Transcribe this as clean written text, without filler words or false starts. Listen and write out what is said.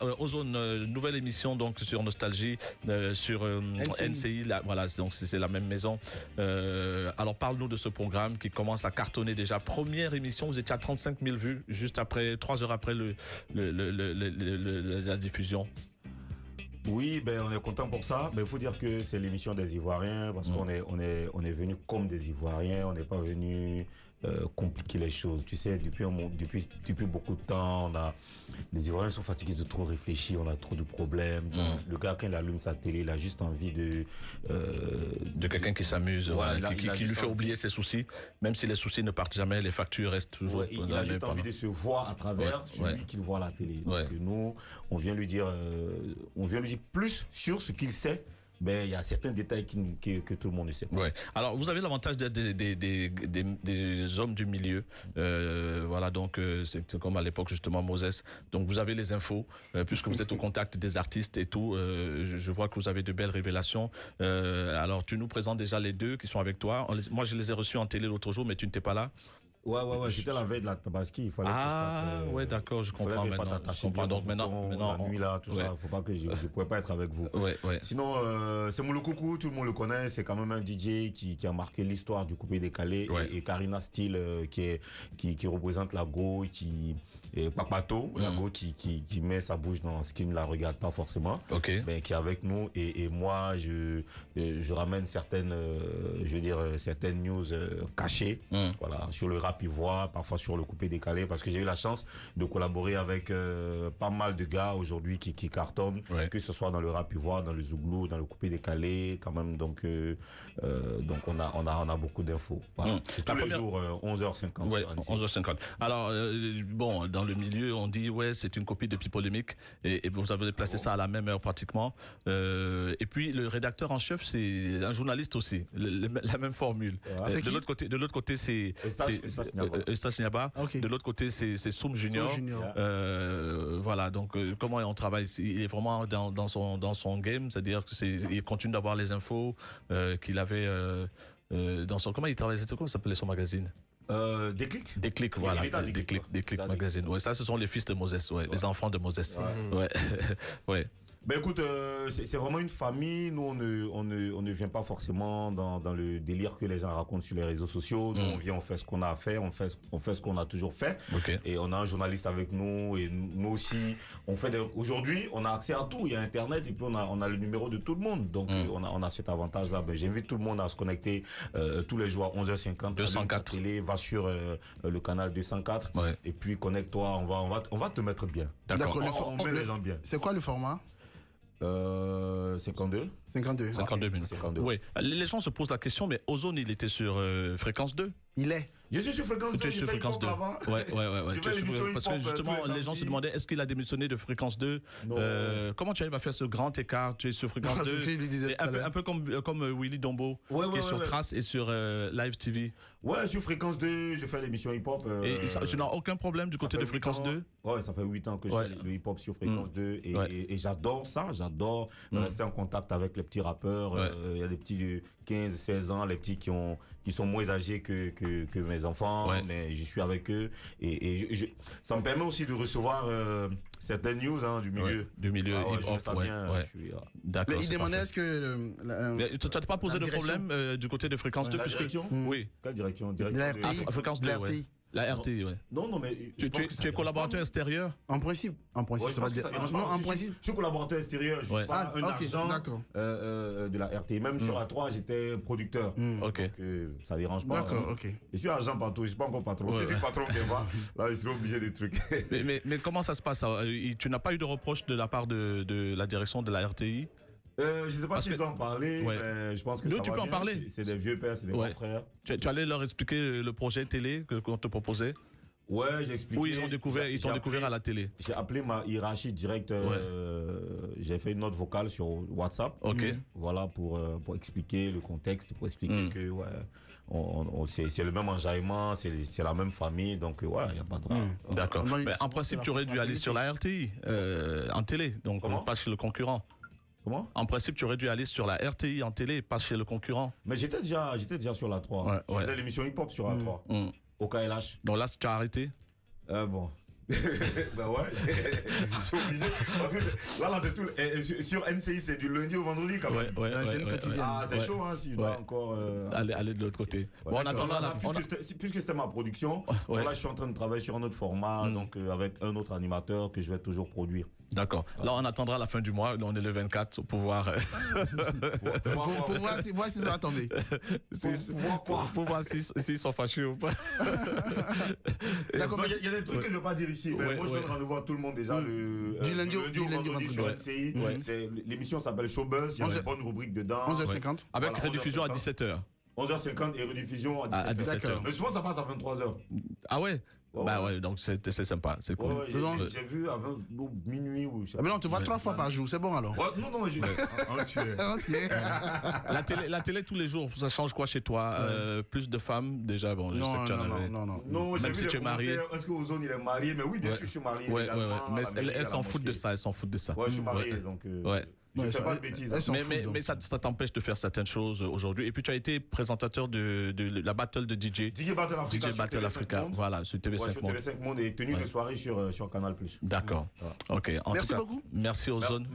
Ozone, nouvelle émission donc sur Nostalgie, sur NCI. Voilà, donc c'est la même maison. Alors parle-nous de ce programme qui commence à cartonner déjà. Première émission, vous étiez à 35 000 vues juste après 3 heures après la diffusion. Oui, on est content pour ça. Il faut dire que c'est l'émission des Ivoiriens parce qu'on est venu comme des Ivoiriens. On n'est pas venu compliquer les choses. Tu sais, depuis beaucoup de temps, les Ivoiriens sont fatigués de trop réfléchir. On a trop de problèmes. Donc, le gars, quand il allume sa télé, il a juste envie de quelqu'un qui s'amuse, voilà, qui lui fait oublier ses soucis. Même si les soucis ne partent jamais, les factures restent toujours. Ouais, il a juste envie de se voir à travers celui qu'il voit à la télé. Donc nous, on vient lui dire plus sur ce qu'il sait. Il y a certains détails que tout le monde ne sait pas. Ouais. Alors, vous avez l'avantage d'être des hommes du milieu. Voilà, donc c'est comme à l'époque justement Moses. Donc vous avez les infos, puisque vous êtes au contact des artistes et tout. Je vois que vous avez de belles révélations. Alors, tu nous présentes déjà les deux qui sont avec toi. Moi, je les ai reçus en télé l'autre jour, mais tu n'étais pas là. Ouais, j'étais la veille de la Tabaski, il fallait ouais, d'accord, je comprends maintenant. Je comprends, donc maintenant, la nuit là, tout ça, faut pas que je pouvais pas être avec vous. Ouais. Sinon, c'est Moulou Coucou, tout le monde le connaît, c'est quand même un DJ qui a marqué l'histoire du coupé décalé, et Karina Steele, qui représente la go, et Papato, la go qui met sa bouche dans ce qui ne la regarde pas forcément. Okay. Qui est avec nous, et moi, je ramène certaines news cachées, voilà, sur le rap ivoire, parfois sur le coupé décalé, parce que j'ai eu la chance de collaborer avec pas mal de gars aujourd'hui qui cartonnent, que ce soit dans le rap ivoire, dans le zouglou, dans le coupé décalé, quand même. Donc on a beaucoup d'infos. Voilà. C'est tous les jours 11h50. Ouais, 11h50. Alors dans le milieu, on dit c'est une copie de Pipolémique, et vous avez placé ça à la même heure pratiquement. Et puis le rédacteur en chef, c'est un journaliste aussi, la même formule. De l'autre côté, c'est Eustache Niaba. Okay. De l'autre côté, c'est Soum Junior. Voilà, donc comment on travaille? Il est vraiment dans son game, c'est-à-dire qu'il continue d'avoir les infos qu'il avait dans son... Comment il travaille? Comment s'appelait son magazine? Déclic, voilà. Déclic magazine. Ouais, ça, ce sont les fils de Moses, les enfants de Moses. Ouais. Écoute, c'est vraiment une famille. Nous, on ne vient pas forcément dans le délire que les gens racontent sur les réseaux sociaux. Nous, on vient, on fait ce qu'on a à faire, on fait ce qu'on a toujours fait. Et on a un journaliste avec nous, et nous aussi, aujourd'hui, on a accès à tout. Il y a Internet, et puis on a le numéro de tout le monde. Donc, on a cet avantage-là. J'invite tout le monde à se connecter tous les jours à 11h50. 204. Télé, va sur le canal 204. Et puis, connecte-toi. On va te mettre bien. D'accord. On met les gens bien. C'est quoi le format? 52 minutes. 52. Oui. Les gens se posent la question, mais Ozone, il était sur Fréquence 2. Je suis sur Fréquence 2. Tu es sur Fréquence 2. Ouais. Parce que justement, les gens se demandaient, est-ce qu'il a démissionné de Fréquence 2? Comment tu arrives à faire ce grand écart? Tu es sur Fréquence 2. Un peu comme Willy Dombo, qui est sur Trace et sur Live TV. Ouais, sur Fréquence 2, je fais l'émission hip-hop. Et tu n'as aucun problème du côté de Fréquence 2? Ouais, ça fait 8 ans que je fais le hip-hop sur Fréquence 2. Et j'adore ça. J'adore rester en contact avec les petits rappeurs. Il y a des petits de 15, 16 ans, les petits qui sont moins âgés que mes enfants, mais je suis avec eux, et ça me permet aussi de recevoir certaines news du milieu. Du milieu hip-hop, D'accord. Il demandait est-ce que... tu n'as pas posé de problème du côté de Fréquence 2? Direction? Oui. Quelle direction? Fréquence 2, La RTI, Non, mais... Tu es collaborateur extérieur? En principe, en principe. Je suis collaborateur extérieur, je suis pas un agent de la RTI. Même sur la 3, j'étais producteur. Donc, ça dérange pas. D'accord, ok. Je suis agent partout, je suis pas encore patron. Si je suis patron, là, je suis obligé des trucs. Mais comment ça se passe? Tu n'as pas eu de reproche de la part de la direction de la RTI? Je sais pas si je dois en parler, mais je pense que tu peux en parler. C'est des vieux pères, c'est des grands frères. Tu allais leur expliquer le projet télé qu'on te proposait? Ouais, j'ai expliqué. Ou ils t'ont découvert à la télé? J'ai appelé ma hiérarchie directe. J'ai fait une note vocale sur WhatsApp. Voilà, pour expliquer le contexte, pour expliquer que c'est le même enjaillement, c'est la même famille, donc il y a pas de drame. D'accord. Mais en principe, tu aurais dû aller sur la RTI en télé, donc pas chez le concurrent. Comment? En principe, tu aurais dû aller sur la RTI en télé, pas chez le concurrent. Mais j'étais déjà sur la 3. C'était l'émission hip-hop sur la 3. Au KLH. Donc là, tu as arrêté? Bon. Ben ouais, je suis obligé. Parce que là c'est tout. Et sur NCI, c'est du lundi au vendredi quand même. C'est une quotidienne. Ah, c'est chaud, hein, si je dois encore. Aller de l'autre côté. Bon, en attendant, puisque c'était ma production, là, je suis en train de travailler sur un autre format, donc avec un autre animateur que je vais toujours produire. D'accord. Là, on attendra la fin du mois. Là, on est le 24 pour pouvoir. Pour voir si ça va tomber. Pour voir s'ils sont fâchés ou pas. Il y a des trucs que je ne vais pas dire ici. Mais moi, je donne rendez-vous à tout le monde déjà du lundi au vendredi sur NCI. L'émission s'appelle Showbuzz. Il y a une bonne rubrique dedans. 11h50. Avec rediffusion à 17h. 11h50 et rediffusion à 17h. Mais souvent, ça passe à 23h. Ah ouais? Bah ouais, donc c'est sympa, c'est cool. J'ai vu avant minuit ou. Mais non, tu vois 3 fois par jour, c'est bon alors. Non, entier. La télé tous les jours, ça change quoi chez toi? Plus de femmes déjà, bon, je sais que tu en avais. Non, même si tu es marié. Est-ce que Ozone il est marié? Mais oui, bien sûr, je suis marié. Ouais. Mais elles s'en foutent de ça, Ouais, je suis marié, donc. Ouais. Je ne fais pas de bêtises. Mais ça t'empêche de faire certaines choses aujourd'hui. Et puis tu as été présentateur de la battle de DJ. DJ Battle Africa. Voilà, sur TV5 Monde. Sur TV5 Monde et tenue de soirée sur Canal+. D'accord. Ok. Merci beaucoup. Merci Ozone.